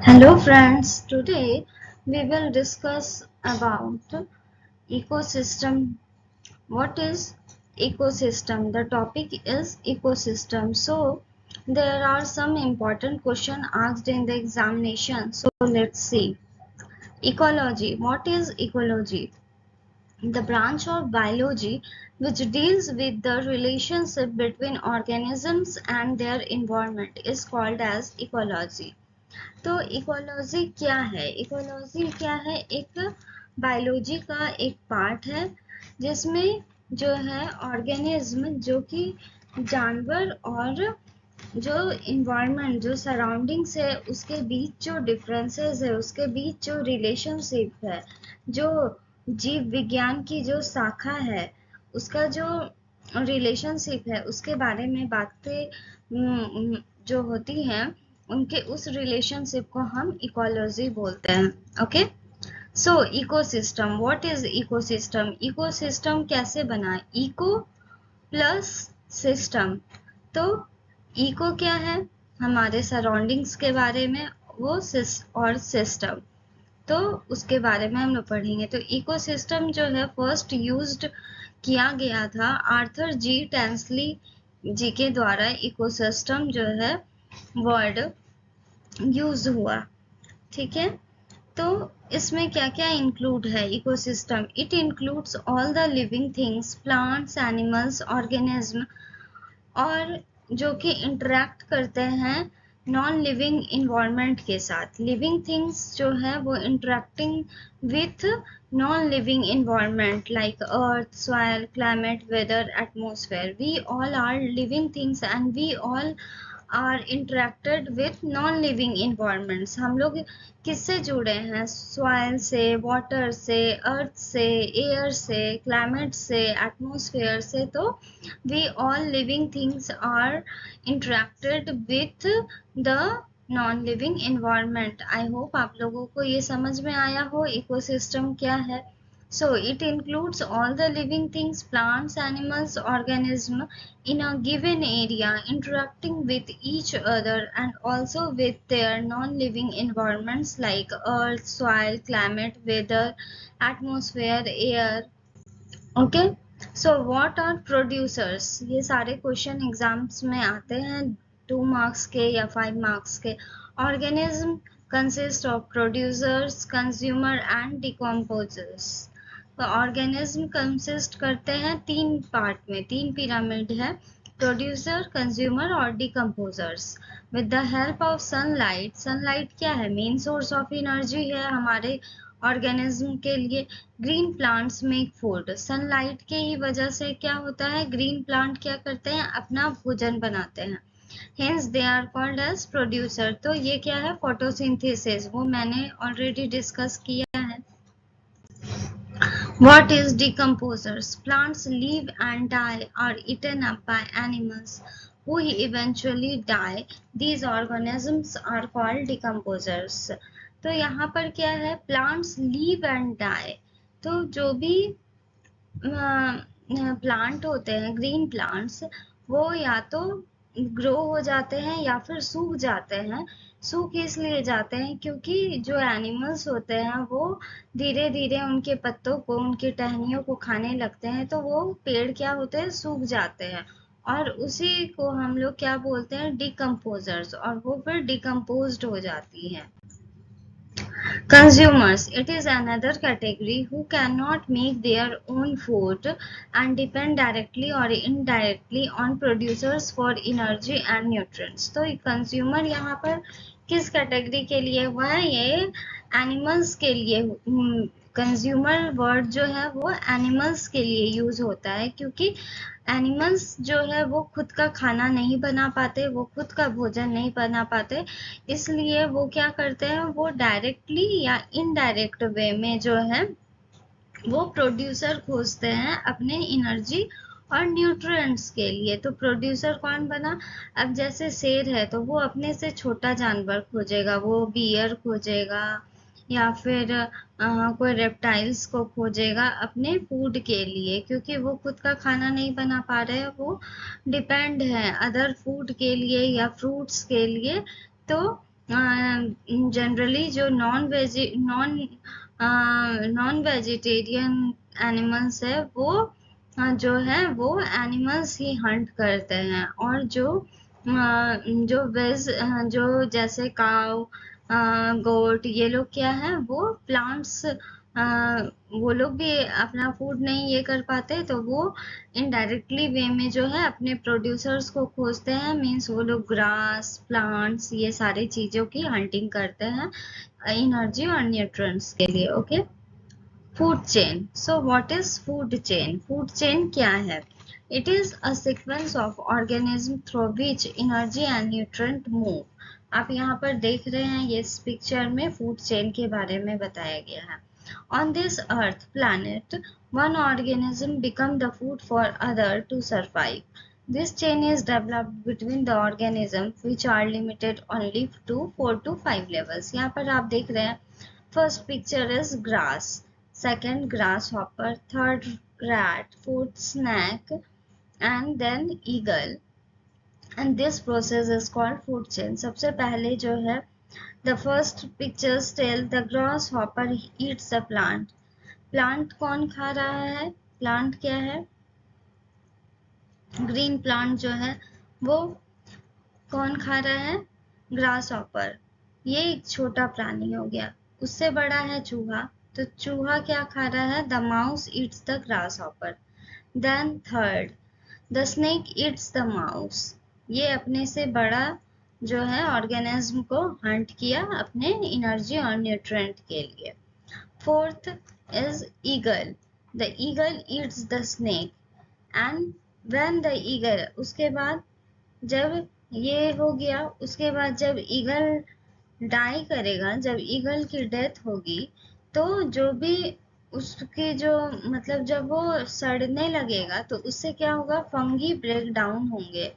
Hello friends, today we will discuss about ecosystem. What is ecosystem? The topic is ecosystem. So there are some important questions asked in the examination. So let's see. Ecology. What is ecology? The branch of biology which deals with the relationship between organisms and their environment is called as ecology. तो ecology क्या है? Ecology क्या है? एक biology का एक part है जिसमें जो है ऑर्गेनिज्म जो कि जानवर और जो इन्वायरमेंट जो सराउंडिंग्स है उसके बीच जो डिफरेंसेस है, उसके बीच जो रिलेशनशिप है, जो जीव विज्ञान की जो शाखा है उसका जो रिलेशनशिप है उसके बारे में बातें जो होती हैं उनके उस रिलेशनशिप को हम इकोलॉजी बोलते हैं. Okay, so ecosystem. What is ecosystem? Ecosystem कैसे बना? Eco plus system. तो इको क्या है? हमारे सराउंडिंग्स के बारे में, वो और सिस्टम तो उसके बारे में हम लोग पढ़ेंगे. तो इकोसिस्टम जो है फर्स्ट यूज्ड किया गया था आर्थर जी टेंसली जी के द्वारा. इकोसिस्टम जो है वर्ड यूज हुआ. ठीक है, तो इसमें क्या क्या इंक्लूड है ecosystem? It includes all the living things, plants, animals, organism और जो कि इंटरेक्ट करते हैं नॉन लिविंग इन्वायरमेंट के साथ. लिविंग थिंग्स जो है वो interacting with non living environment like earth, soil, climate, weather, atmosphere. We all are living things and we all are interacted with non living environments. हम लोग किससे जुड़े हैं? सॉइल से, वाटर से, अर्थ से, एयर से, क्लाइमेट से, एटमॉस्फेयर से. तो we all living things are interacted with the non living environment. I hope आप लोगों को ये समझ में आया हो इकोसिस्टम क्या है. So it includes all the living things, plants, animals, organism in a given area interacting with each other and also with their non-living environments like earth, soil, climate, weather, atmosphere, air. Okay, so what are producers? ये सारे question exams में आते हैं 2 marks के या 5 marks के. Organism consist of producers, consumer and decomposers. तो organism consist करते हैं 3 पार्ट में, 3 पिरामिड है: प्रोड्यूसर, कंज्यूमर और decomposers. With the help of sunlight. Sunlight क्या है? मेन सोर्स ऑफ एनर्जी है हमारे ऑर्गेनिज्म के लिए. Green plants make food. Sunlight के ही वजह से क्या होता है? ग्रीन प्लांट क्या करते हैं? अपना भोजन बनाते हैं. Hence they are called as producer. तो ये क्या है? फोटोसिंथेसिस, वो मैंने ऑलरेडी डिस्कस किया है. What is decomposers? Plants live and die, are eaten up by animals who eventually die. These organisms are called decomposers. तो यहाँ पर क्या है? Plants live and die. तो जो भी प्लांट होते हैं, ग्रीन प्लांट्स, वो या तो ग्रो हो जाते हैं या फिर सूख जाते हैं. सूख इसलिए जाते हैं क्योंकि जो एनिमल्स होते हैं वो धीरे धीरे उनके पत्तों को, उनकी टहनियों को खाने लगते हैं. तो वो पेड़ क्या होते हैं? सूख जाते हैं और उसी को हम लोग क्या बोलते हैं? डिकम्पोजर्स. और वो फिर डिकम्पोज्ड हो जाती हैं. Consumers. It is another category who cannot make their own food and depend directly or indirectly on producers for energy and nutrients. तो consumer यहाँ पर किस कैटेगरी के लिए हुआ है? ये एनिमल्स के लिए. कंज्यूमर वर्ड जो है वो एनिमल्स के लिए यूज होता है क्योंकि एनिमल्स जो है वो खुद का खाना नहीं बना पाते, वो खुद का भोजन नहीं बना पाते. इसलिए वो क्या करते हैं? वो डायरेक्टली या इनडायरेक्ट वे में जो है वो प्रोड्यूसर खोजते हैं अपने एनर्जी और न्यूट्रिएंट्स के लिए. तो प्रोड्यूसर कौन बना? अब जैसे शेर है तो वो अपने से छोटा जानवर खोजेगा, वो बियर खोजेगा या फिर कोई रेप्टाइल्स को खोजेगा अपने फूड के लिए, क्योंकि वो खुद का खाना नहीं बना पा रहे हैं, वो डिपेंड है अदर फूड के लिए या फ्रूट्स के लिए. तो जनरली जो नॉन वेजिटेरियन एनिमल्स है वो जो है वो एनिमल्स ही हंट करते हैं, और जो वेज जो जैसे काऊ गोट ये लोग क्या है वो प्लांट्स, वो लोग भी अपना फूड नहीं ये कर पाते, तो वो इनडायरेक्टली वे में जो है अपने प्रोड्यूसर्स को खोजते हैं। मीन्स वो लोग ग्रास प्लांट्स ये सारी चीजों की हंटिंग करते हैं एनर्जी और न्यूट्रिएंट्स के लिए। Okay, food chain. So what is food chain? Food chain क्या है? It is a sequence of organism through which energy and nutrient move. आप यहाँ पर देख रहे हैं ये इस पिक्चर में फूड चेन के बारे में बताया गया है। On this earth planet, one organism becomes the food for other to survive. This chain is developed between the organisms which are limited only to 4 to 5 levels. यहाँ पर आप देख रहे हैं, first picture is grass, second grasshopper, third rat, fourth snake, and then eagle. And this process is called food chain. सबसे पहले जो है, the first pictures tell the grasshopper eats the plant. Plant कौन खा रहा है? प्लांट क्या है? ग्रीन प्लांट जो है वो कौन खा रहा है? Grass hopper. ये एक छोटा प्राणी हो गया। उससे बड़ा है चूहा, तो चूहा क्या खा रहा है? The mouse eats the grasshopper. Then third, the snake eats the mouse. ये अपने से बड़ा जो है ऑर्गेनिज्म को हंट किया अपने एनर्जी और न्यूट्रिएंट के लिए। Fourth is eagle. The eagle eats the snake, and when the eagle, उसके बाद जब ये हो गया, उसके बाद जब ईगल डाई करेगा, जब ईगल की डेथ होगी, तो जो भी उसके जो मतलब जब वो सड़ने लगेगा तो उससे क्या होगा? फंगी ब्रेक डाउन होंगे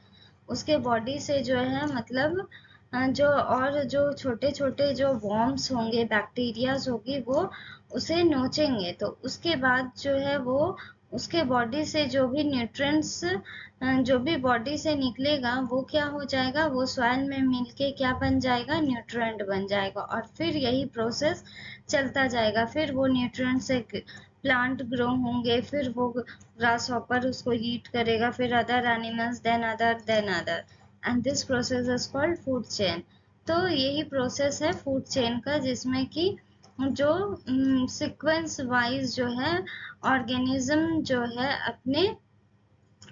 उसके बॉडी से जो है, मतलब जो और जो छोटे छोटे जो वॉर्म्स होंगे बैक्टीरियाज होगी वो उसे नोचेंगे, तो उसके बाद जो है वो उसके बॉडी से जो भी न्यूट्रिएंट्स जो भी बॉडी से निकलेगा वो क्या हो जाएगा? वो सॉइल में मिलके क्या बन जाएगा? न्यूट्रिएंट बन जाएगा, और फिर यही प्रोसेस चलता जाएगा। फिर वो न्यूट्रिएंट से प्लांट ग्रो होंगे, फिर वो ग्रास हॉपर उसको ईट करेगा, फिर other animals, then other, and this process is called food chain. तो यही प्रोसेस है फूड चेन का, जिसमें कि जो सीक्वेंस वाइज जो है ऑर्गेनिज्म जो है अपने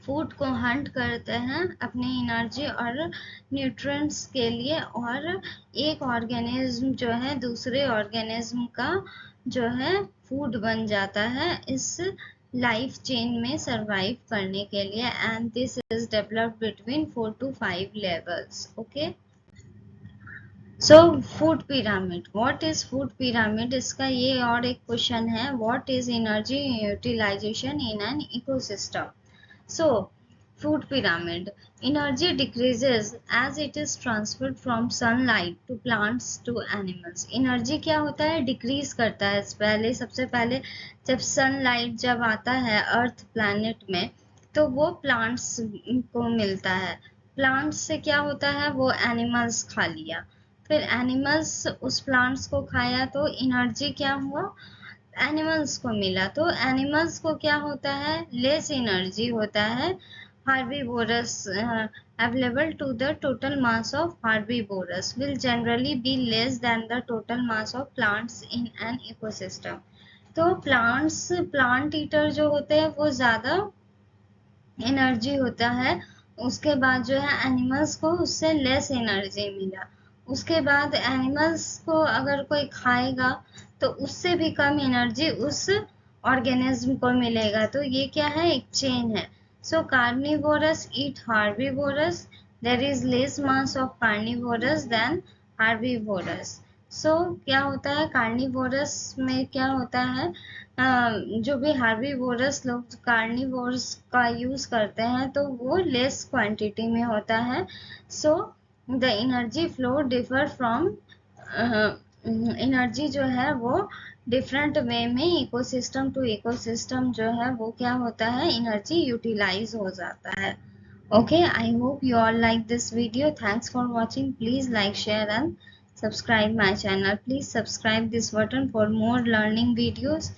फूड को हंट करते हैं अपने एनर्जी और न्यूट्रिएंट्स के लिए, और एक ऑर्गेनिज्म जो है दूसरे ऑर्गेनिज्म का जो है फूड बन जाता है इस लाइफ चेन में सरवाइव करने के लिए। And this is developed between 4 to 5 levels. Okay, so food pyramid. What is food pyramid? इसका ये और एक क्वेश्चन है, what is energy utilization in an ecosystem? So, food pyramid. Energy decreases as it is transferred from sunlight to plants to animals. Energy क्या होता है? Decrease करता है। पहले सबसे पहले जब सनलाइट जब आता है अर्थ प्लैनेट में तो वो प्लांट्स को मिलता है। प्लांट्स से क्या होता है? वो एनिमल्स खा लिया, फिर एनिमल्स उस प्लांट्स को खाया तो एनर्जी क्या हुआ? एनिमल्स को मिला, तो एनिमल्स को क्या होता है? लेस एनर्जी होता है। herbivores available to the total mass of herbivores will generally be less than the total mass of plants in an ecosystem. तो प्लांट ईटर जो होते हैं वो ज्यादा एनर्जी होता है, उसके बाद जो है एनिमल्स को उससे लेस एनर्जी मिला, उसके बाद एनिमल्स को अगर कोई खाएगा तो उससे भी कम एनर्जी उस ऑर्गेनिज्म को मिलेगा। तो ये क्या है? एक चेन है। So carnivorous eat herbivorous, there is less mass of carnivorous then herbivorous. So क्या होता है कार्निवोरस में? क्या होता है जो भी हार्बिवोरस लोग कार्निवोर्स का यूज करते हैं तो वो लेस क्वांटिटी में होता है। So the energy flow differ from, energy जो है वो डिफरेंट वे में इकोसिस्टम टू इकोसिस्टम जो है वो क्या होता है? एनर्जी यूटिलाइज हो जाता है। Okay, I hope you all like this video. Thanks for watching. Please like, share and subscribe my channel. Please subscribe this button for more learning videos.